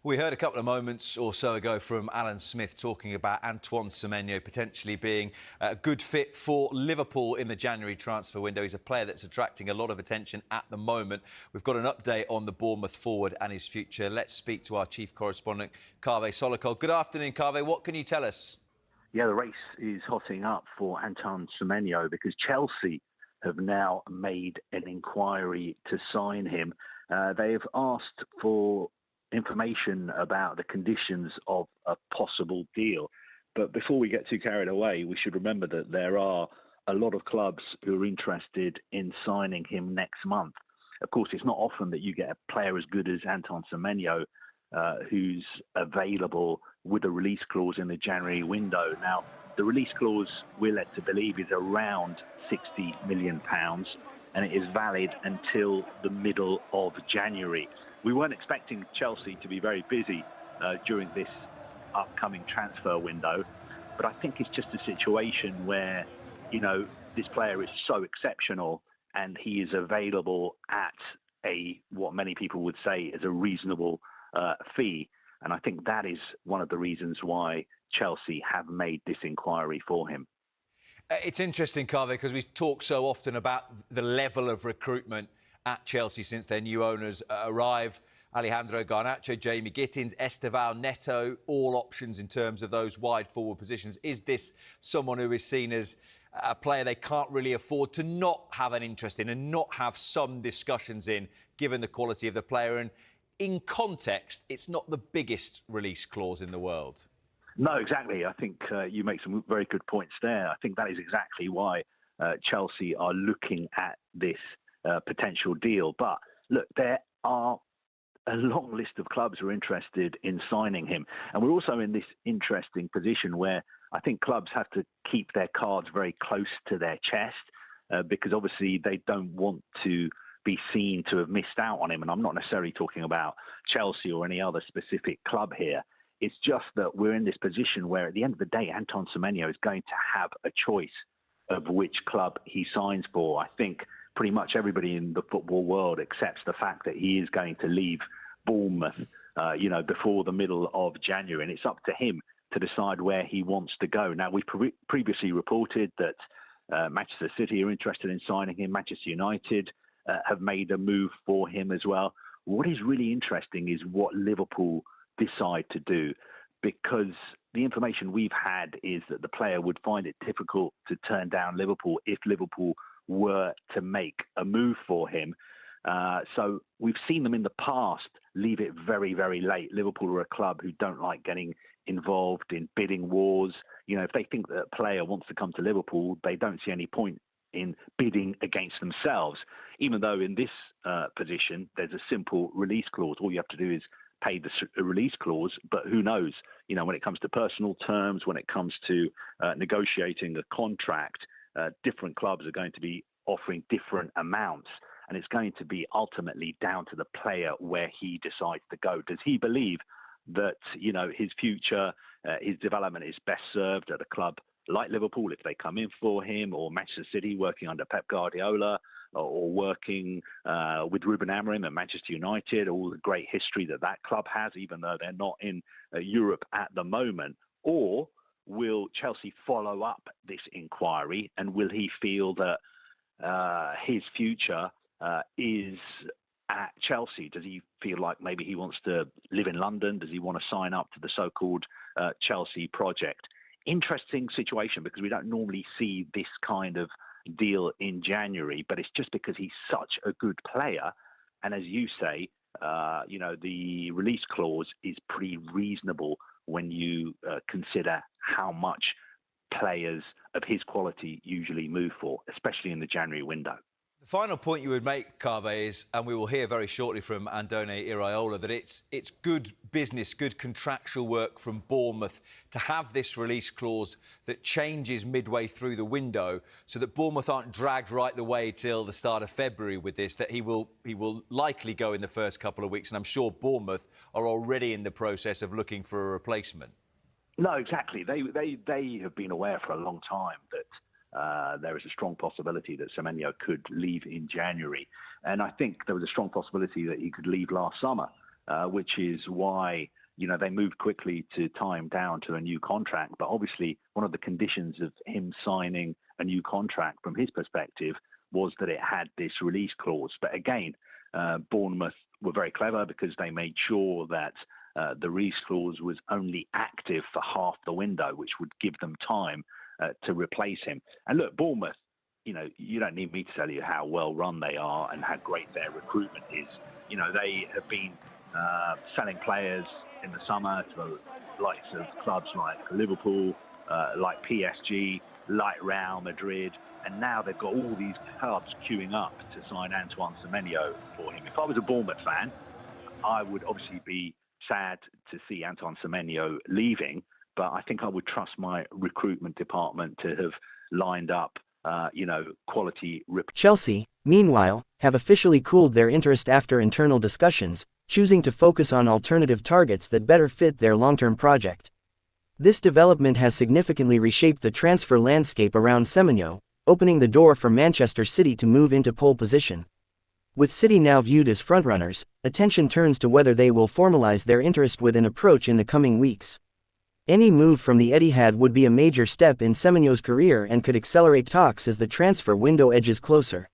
We heard a couple of moments or so ago from Alan Smith talking about Antoine Semenyo potentially being a good fit for Liverpool in the January transfer window. He's a player that's attracting a lot of attention at the moment. We've got an update on the Bournemouth forward and his future. Let's speak to our chief correspondent, Kaveh Solokol. Good afternoon, Kaveh. What can you tell us? Yeah, the race is hotting up for Antoine Semenyo because Chelsea have now made an inquiry to sign him. They've asked for information about the conditions of a possible deal. But before we get too carried away, we should remember that there are a lot of clubs who are interested in signing him next month. Of course, it's not often that you get a player as good as Antoine Semenyo who's available with a release clause in the January window. Now, the release clause, we're led to believe, is around £60 million, and it is valid until the middle of January. We weren't expecting Chelsea to be very busy during this upcoming transfer window, but I think it's just a situation where, you know, this player is so exceptional and he is available at what many people would say is a reasonable fee. And I think that is one of the reasons why Chelsea have made this inquiry for him. It's interesting, Kaveh, because we talk so often about the level of recruitment at Chelsea since their new owners arrive. Alejandro Garnacho, Jamie Gittins, Esteval, Neto, all options in terms of those wide forward positions. Is this someone who is seen as a player they can't really afford to not have an interest in and not have some discussions in, given the quality of the player? And in context, it's not the biggest release clause in the world. No, exactly. I think you make some very good points there. I think that is exactly why Chelsea are looking at this potential deal. But look, there are a long list of clubs who are interested in signing him. And we're also in this interesting position where I think clubs have to keep their cards very close to their chest because obviously they don't want to be seen to have missed out on him. And I'm not necessarily talking about Chelsea or any other specific club here. It's just that we're in this position where at the end of the day, Antoine Semenyo is going to have a choice of which club he signs for. I think pretty much everybody in the football world accepts the fact that he is going to leave Bournemouth, before the middle of January. And it's up to him to decide where he wants to go. Now, we've previously reported that Manchester City are interested in signing him. Manchester United have made a move for him as well. What is really interesting is what Liverpool decide to do, because the information we've had is that the player would find it difficult to turn down Liverpool if Liverpool were to make a move for him. So we've seen them in the past leave it very, very late. Liverpool are a club who don't like getting involved in bidding wars. You know, if they think that a player wants to come to Liverpool, they don't see any point in bidding against themselves, even though in this position, there's a simple release clause. All you have to do is pay the release clause, but who knows? You know, when it comes to personal terms, when it comes to negotiating a contract, different clubs are going to be offering different amounts, and it's going to be ultimately down to the player where he decides to go. Does he believe that, you know, his future, his development is best served at a club like Liverpool if they come in for him, or Manchester City working under Pep Guardiola, or working with Ruben Amorim at Manchester United, all the great history that club has, even though they're not in Europe at the moment? Or will Chelsea follow up this inquiry, and will he feel that his future is at Chelsea? Does he feel like maybe he wants to live in London? Does he want to sign up to the so-called Chelsea project? Interesting situation, because we don't normally see this kind of deal in January, but it's just because he's such a good player. And as you say, the release clause is pretty reasonable when you consider how much players of his quality usually move for, especially in the January window. The final point you would make, Kaveh, is, and we will hear very shortly from Andone Iraola, that it's good business, good contractual work from Bournemouth to have this release clause that changes midway through the window, so that Bournemouth aren't dragged right the way till the start of February with this, that he will likely go in the first couple of weeks, and I'm sure Bournemouth are already in the process of looking for a replacement. No, exactly. They have been aware for a long time that there is a strong possibility that Semenyo could leave in January. And I think there was a strong possibility that he could leave last summer. which is why they moved quickly to tie him down to a new contract. But obviously, one of the conditions of him signing a new contract from his perspective was that it had this release clause. But again, Bournemouth were very clever because they made sure that the release clause was only active for half the window, which would give them time to replace him. And look, Bournemouth, you don't need me to tell you how well run they are and how great their recruitment is. They have been selling players in the summer to the likes of clubs like Liverpool, like PSG, like Real Madrid, and now they've got all these clubs queuing up to sign Antoine Semenyo for him. If I was a Bournemouth fan, I would obviously be sad to see Antoine Semenyo leaving, but I think I would trust my recruitment department to have lined up quality. Chelsea, meanwhile, have officially cooled their interest after internal discussions, choosing to focus on alternative targets that better fit their long-term project. This development has significantly reshaped the transfer landscape around Semenyo, opening the door for Manchester City to move into pole position. With City now viewed as frontrunners, attention turns to whether they will formalize their interest with an approach in the coming weeks. Any move from the Etihad would be a major step in Semenyo's career and could accelerate talks as the transfer window edges closer.